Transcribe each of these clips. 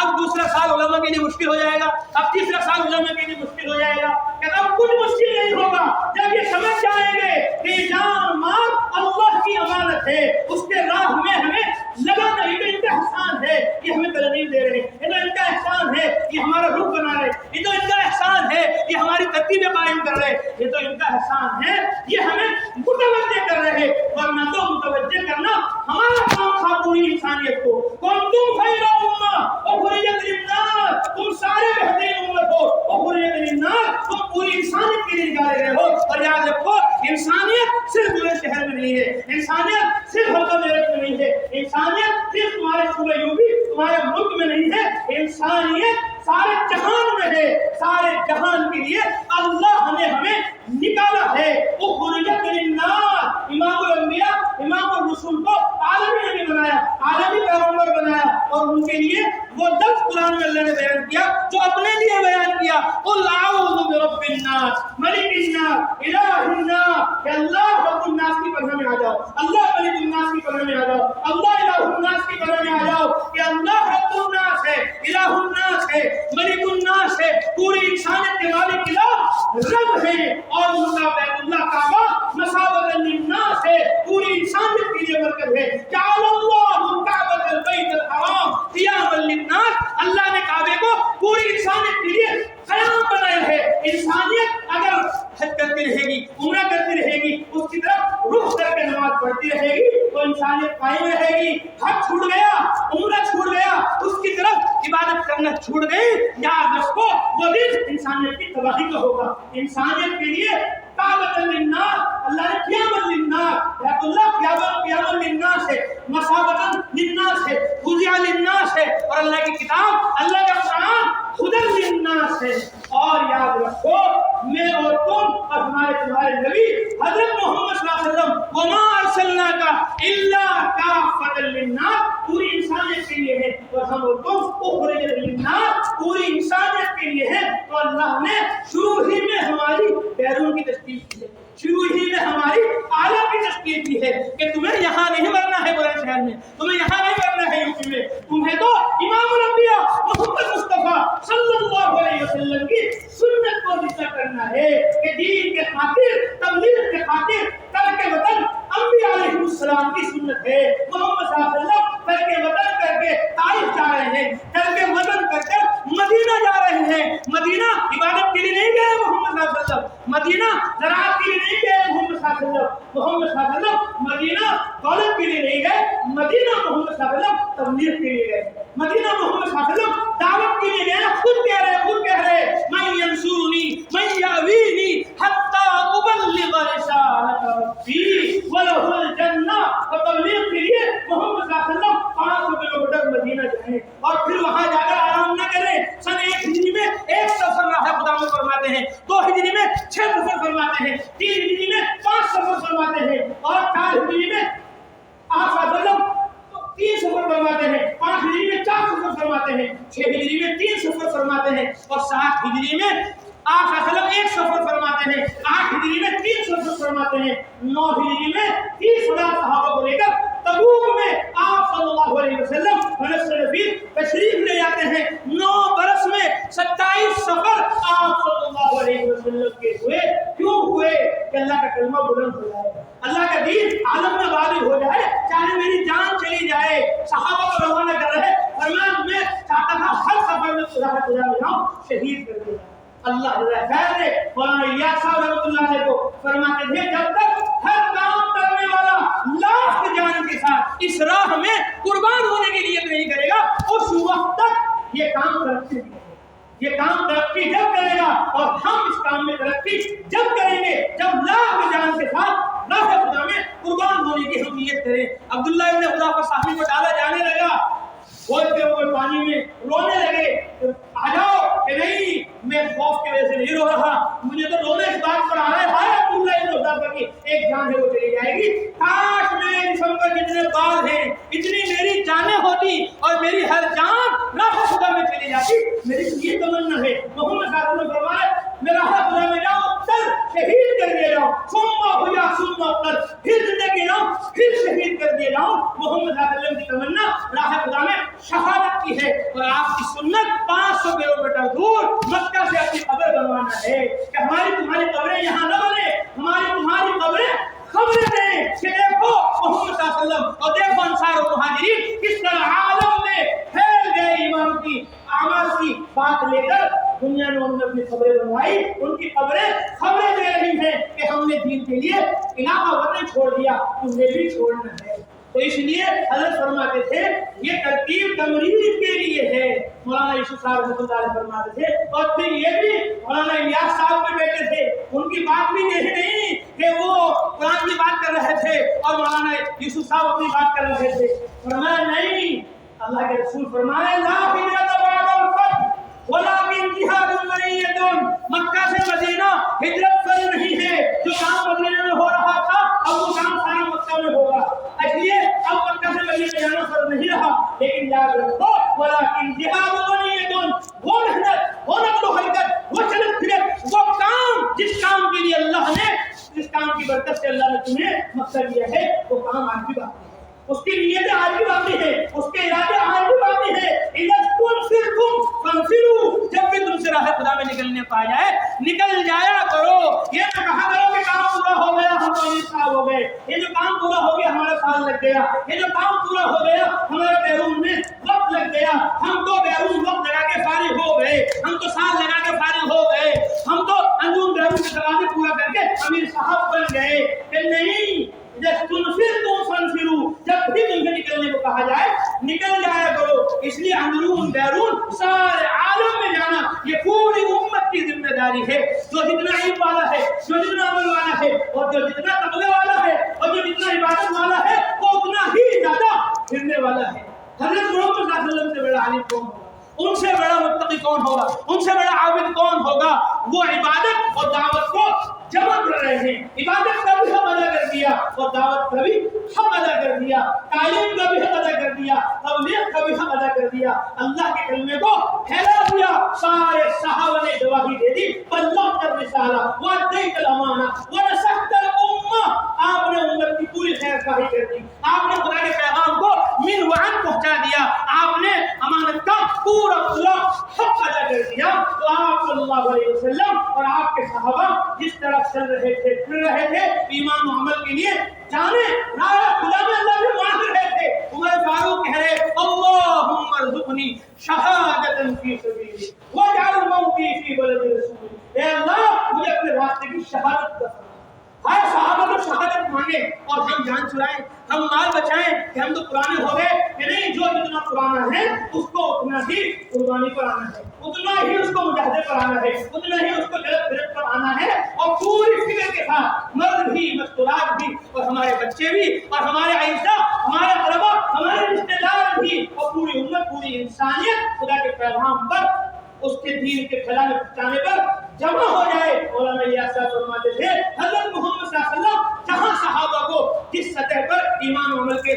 اب دوسرا سال علماء کے لیے مشکل ہو جائے گا، اب تیسرا سال علماء کے لیے مشکل ہو جائے گا، کہ اب کچھ مشکل نہیں ہوگا جب یہ سمجھ جائیں گے کہ جان مال اللہ کی امانت ہے، اس کے راہ میں ہمیں لگانا، یہ تو ان کا احسان ہے، یہ ہمیں ترغیب دے رہے ہیں، یہ تو ان کا احسان ہے، یہ ہمارا رخ بنا رہے، یہ تو ان کا احسان ہے، یہ ہماری ترتیبیں قائم کر رہے، یہ تو ان کا احسان ہے، یہ ہمیں متوجہ کر رہے، ورنہ تو متوجہ کرنا ہمارا کام تھا پوری انسانیت کو۔ کنتم خیر امہ اخرجت للناس، تم سارے بہترین امت ہو، اخرجت للناس، تم پوری انسانیت کے لیے نکالے گئے ہو۔ اور یاد رکھو انسانیت صرف بلند شہر میں نہیں ہے، انسانیت صرف حلقہ میرٹھ میں نہیں ہے، انسانیت صرف تمہارے صوبہ یوپی تمہارے ملک میں نہیں ہے، انسانیت سارے جہان میں ہے، سارے جہان کے لیے اللہ نے ہمیں نکالا ہے۔ اخرجت للناس، امام الانبیاء امام الرسول کو عالمی نبی بنایا، عالمی پیغمبر بنایا، اور ان کے لیے وہ لفظ قرآن میں اللہ نے بیان کیا جو اپنے لیے بیان کیا، قل اعوذ برب الناس ملک الناس الہ الناس، کہ اللہ رب الناس کی پناہ میں آ جاؤ، اللہ ملک الناس کی پناہ میں آ جاؤ، اللہ الہ الناس کی پناہ میں آ جاؤ، کہ اللہ رب الناس ہے، الہ الناس ہے، ملک الناس ہے، پوری انسانیت کے مالک الہ رب ہے، اور ان کا بیت اللہ کعبہ مثابۃ للناس ہے، پوری انسانیت کے لیے مرکز ہے۔ جعل اللہ الکعبۃ البیت الحرام قیاما للناس، اللہ نے کعبے کو پوری انسانیت کے لیے قیام بنایا ہے۔ انسانیت اگر حج کرتی رہے گی، عمرہ کرتی رہے گی، اس کی طرف رخ کر کے نماز پڑھتی رہے گی، تو انسانیت قائم رہے گی۔ حج چھوٹ گیا، عمرہ چھوٹ گیا، اس کی طرف عبادت کرنا چھوٹ گئی، یاد رکھو وہ دن انسانیت کی تباہی کا ہوگا۔ انسانیت کے لیے قیامت للناس، اللہ نے قیامت للناس، بیت اللہ قیامت للناس ہے، مثابۃ للناس ہے، خضع للناس ہے، اور اللہ کی کتاب اللہ کا قرآن ہدی للناس ہے۔ اور یاد رکھو میں اور تم اور ہمارے تمہارے نبی حضرت محمد صلی اللہ علیہ وسلم وما ارسلناک الا کافۃ للناس، پوری انسانیت کے لیے ہے، اور ہم اور تم اخرجت للناس، پوری انسانیت کے لیے ہے۔ تو اللہ نے شروع ہی میں ہماری بیرون کی تشکیل کی ہے، شروع ہی میں ہماری اعلیٰ کی تشکیل کی ہے کہ تمہیں یہاں نہیں مرنا ہے بلند شہر میں، تمہیں یہاں نہیں مرنا ہے یوپی میں، تمہیں تو امام الانبیاء محمد مصطفیٰ صلی اللہ علیہ وسلم کی سنت کو زندہ کرنا ہے، کہ دین کے خاطر، تبلیغ کے خاطر ترک وطن انبیاء علیہ السلام کی سنت ہے۔ محمد صلی اللہ علیہ وسلم ترک وطن کر کے طائف جا رہے ہیں، ترک وطن کر کے مدینہ جا رہے ہیں، مدینہ عبادت کے لیے نہیں گئے محمد صلی اللہ علیہ وسلم، مدینہ زراعت کے لیے نہیں گئے محمد صلی اللہ علیہ وسلم، محمد صلی اللہ علیہ وسلم مدینہ دولت کے لیے نہیں گئے، مدینہ محمد صلی اللہ علیہ وسلم تبلیغ کے لیے گئے، مدینہ محمد صلی اللہ علیہ وسلم دعوت کے لیے گئے۔ خود کہہ رہے من ینصرنی من یاوینی حتی ابلغ رسالۃ ربی ولہ الجنہ، اور تبلیغ کے لیے محمد صلی اللہ علیہ وسلم 500 کلومیٹر مدینہ جائیں، اور پھر وہاں جا کر آرام نہ کریں۔ سن 1 ہجری میں 1 سفر راہ خدا میں فرماتے ہیں، 2 ہجری میں 6 سفر فرماتے ہیں، 3 ہجری میں 5 سفر فرماتے ہیں، اور 4 ہجری میں آپ صلی اللہ علیہ وسلم 3 سفر فرماتے ہیں، 5 ہجری میں 4 سفر فرماتے ہیں، 6 ہجری میں 3 سفر فرماتے ہیں، اور 7 ہجری میں آپ صلی اللہ علیہ وسلم 1 سفر فرماتے ہیں، 8 ہجری میں 3 سفر فرماتے ہیں، 9 ہجری میں 30,000 صحابہ کو لے کر تبوک میں آپ صلی اللہ علیہ وسلم تشریف لے جاتے ہیں۔ 9 برس میں 27 سفر آپ صلی اللہ علیہ وسلم کے ہوئے۔ کیوں ہوئے؟ کہ اللہ کا کلمہ بلند ہو جائے، اللہ کا دین عالم میں غالب ہو جائے، چاہے میری جان چلی جائے۔ صحابہ کو روانہ کر رہے، فرمان میں چاہتا تھا ہر سفر میں خدا میں جاؤں، شہید کر دیا۔ اللہ خیر نے مولانا الیاس صاحب رحمۃ اللہ علیہ کو فرماتے تھے جب تک ہر کام کرنے والا لاکھ جان کے ساتھ اس راہ میں قربان ہونے کی نیت نہیں کرے گا، اس وقت تک یہ کام ترقی نہیں کرے گا۔ یہ کام ترقی جب کرے گا، اور ہم اس کام میں ترقی جب کریں گے جب لاکھ جان کے ساتھ راہ خدا میں قربان ہونے کی ہم نیت کریں۔ عبداللہ ابن حذافہ صحابی کو ڈالا جانے لگا، کھولتے ہوئے پانی میں رونے لگے، آ جاؤ، کہ نہیں میں خوف کی وجہ سے نہیں رو رہا، مجھے تو رونا اس بات پر آ رہا ہے ہائے عبداللہ ابن حذافہ کی ایک جان ہے وہ چلی جائے گی، کاش میرے جسم پر جتنے بال ہیں اتنی میری جانیں ہوتی اور میری ہر جان راہ خدا میں چلی جاتی۔ میری یہ تمنا ہے۔ محمد صلی اللہ علیہ وسلم فرمایا میں راہ خدا میں جاؤں، تر شہید کر دیا جاؤں، ثم اقتل، پھر زندگی لاؤں، پھر شہید کر دیا جاؤں۔ محمد صلی اللہ علیہ وسلم کی تمنا راہ خدا میں شہادت کی کی ہے اور آپ کی سنت 500 کلو میٹر دور مکہ سے اپنی قبر بنوانا ہے کہ ہماری تمہاری قبریں یہاں نہ بنے، ہماری تمہاری قبریں خبریں دیں کہ دیکھو محمد صلی اللہ علیہ وسلم اور دیکھو انصار و مہاجرین کس طرح عالم میں پھیل گئے ایمان کی اعمال کی بات لے کر دنیا میں انہوں نے اپنی خبریں بنوائی، ان کی قبریں خبریں دے رہی ہیں کہ ہم نے دین کے لیے علاقہ وطن چھوڑ دیا، تمہیں بھی چھوڑنا ہے۔ تو اس لیے حضرت فرماتے تھے یہ ترتیب تمرین کے لیے ہے، مولانا یوسف صاحب رحمۃ اللہ علیہ فرماتے تھے، اور پھر یہ بھی مولانا الیاس صاحب کے بیٹے تھے، ان کی بات بھی یہ نہیں کہ وہ قرآن کی بات کر رہے تھے اور مولانا یوسف صاحب اپنی بات کر رہے تھے، فرمایا نہیں، اللہ کے رسول فرمایا لا ہجرت بعد الفتح ولكن جہاد مریۃ، مکہ سے مدینہ ہجرت فرض نہیں ہے، جو کام مدینہ میں ہو رہا تھا اب وہ کام سارا مکہ میں ہوگا، اس لیے اب مکہ سے مدینہ جانا فرض نہیں رہا، لیکن یاد رکھو ولكن جہاد مریۃ، وہ محنت، وہ نقل و حرکت، وہ چلت پھرت، وہ کام جس کام کے لیے اللہ نے، جس کام کی برکت سے اللہ نے تمہیں مقصد دیا ہے، وہ کام آج بھی باقی ہے، اس کی نیتیں آج بھی باقی ہے، اس کے ارادے آج بھی باقی ہے، جب بھی تم سے راہ خدا میں نکلنے پا جائے نکل جایا کرو، یہ نہ کہا کرو کہ کام پورا ہو گیا ہم تو صاحب ہو گئے، یہ جو کام پورا ہو گیا ہمارا سال لگ گیا، یہ جو کام پورا ہو گیا ہمارا بیرون میں وقت لگ گیا، ہم تو بیرون وقت لگا کے فارغ ہو گئے، ہم تو سال لگا کے فارغ ہو گئے، ہم تو انجم بیرون کے تقاضے پورا کر کے امیر صاحب بن گئے، کہ نہیں، جب بھی تمہیں نکلنے کو کہا جائے نکل جایا کرو، اس لیے اندرون بیرون سارے عالم میں جانا یہ پوری امت کی ذمہ داری ہے، جو جتنا علم والا ہے، جو جتنا عمل والا ہے، اور جو جتنا تقوی والا ہے، اور جو جتنا عبادت والا ہے، وہ اتنا ہی زیادہ پھرنے والا ہے۔ حضرت محمد صلی اللہ علیہ وسلم سے بڑا عالم کون ہوگا، ان سے بڑا متقی کون ہوگا، ان سے بڑا عابد کون ہوگا؟ وہ عبادت اور دعوت کو جمع کر رہے ہیں، عبادت کا بھی حق ادا کر دیا اور دعوت کا بھی حق ادا کر دیا، تعلیم کا بھی حق ادا کر دیا، تبلیغ کا بھی حق ادا کر دیا، اللہ کے کلمے کو پھیلا دیا، سارے صحابہ نے گواہی دے دی، بلغت الرسالہ وادیت الامانہ ونصحت الامہ، آپ نے امت کی پوری خیر خواہی کر دی، آپ نے خدا کے پیغام کو من وعن پہنچا دیا، آپ نے امانت کا پورا حق ادا کر دیا۔ تو آپ صلی اللہ علیہ وسلم اور آپ کے صحابہ جس طرح چل رہے تھے، پھر رہے تھے، ایمان و عمل کے لیے جانے راہ خدا میں اللہ سے مانگ رہے تھے، عمر فاروق کہہ رہے اللہم ارزقنی شہادتا فی سبیلی واجعل موتی فی بلد رسولی، اے اللہ مجھے اپنے راستے کی شہادت دے۔ ہر صحابہ کو شہادت مانگے اور ہم جان چھڑائیں، ہم مال بچائیں کہ ہم تو پرانے ہو گئے، کہ نہیں، جو جتنا پرانا ہے اس کو اتنا ہی قربانی پر آنا ہے، اتنا ہی اس کو مجاہدے پر آنا ہے، اتنا ہی اس کو جلد پھرت پر آنا ہے، اور پوری فکر کے ساتھ مرد بھی، مستورات بھی، اور ہمارے بچے بھی، اور ہمارے عائشہ، ہمارے اقربا، ہمارے رشتے دار بھی، اور پوری امت، پوری انسانیت خدا کے پیغام پر، اس کے دین کے پھیلانے پہنچانے پر جمع ہو جائے۔ مولانا الیاس صاحب فرماتے تھے حضرت محمد صلی اللہ علیہ وسلم جہاں صحابہ کو جس سطح پر ایمان و عمل کے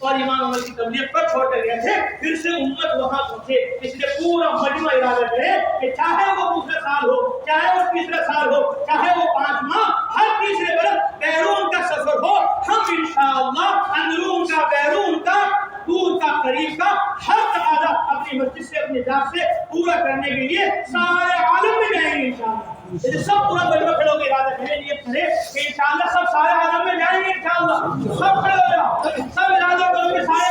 اور ایمان و عمل کی تبلیغ پر چھوڑ کر گئے تھے، پھر سے امت وہاں پہنچے، اس لیے پورا مجمع ارادہ کرے کہ چاہے وہ دوسرا سال ہو، چاہے وہ تیسرا سال ہو، چاہے وہ 5 ماہ، ہر تیسرے برس بیرون کا سفر ہو، ہم انشاءاللہ اندرون کا، بیرون کا، دور کا، قریب کا ہر تقاضا اپنی مسجد سے، اپنی ذات سے پورا کرنے کے لیے سارے عالم میں جائیں گے انشاءاللہ۔ سب پورا مجمع کھڑے ہو کے ارادہ کریں، نیت کریں کہ انشاءاللہ سب سارے عالم میں جائیں گے انشاءاللہ، سب کھڑے ہو جاؤ، سب ارادہ کرو کہ سارے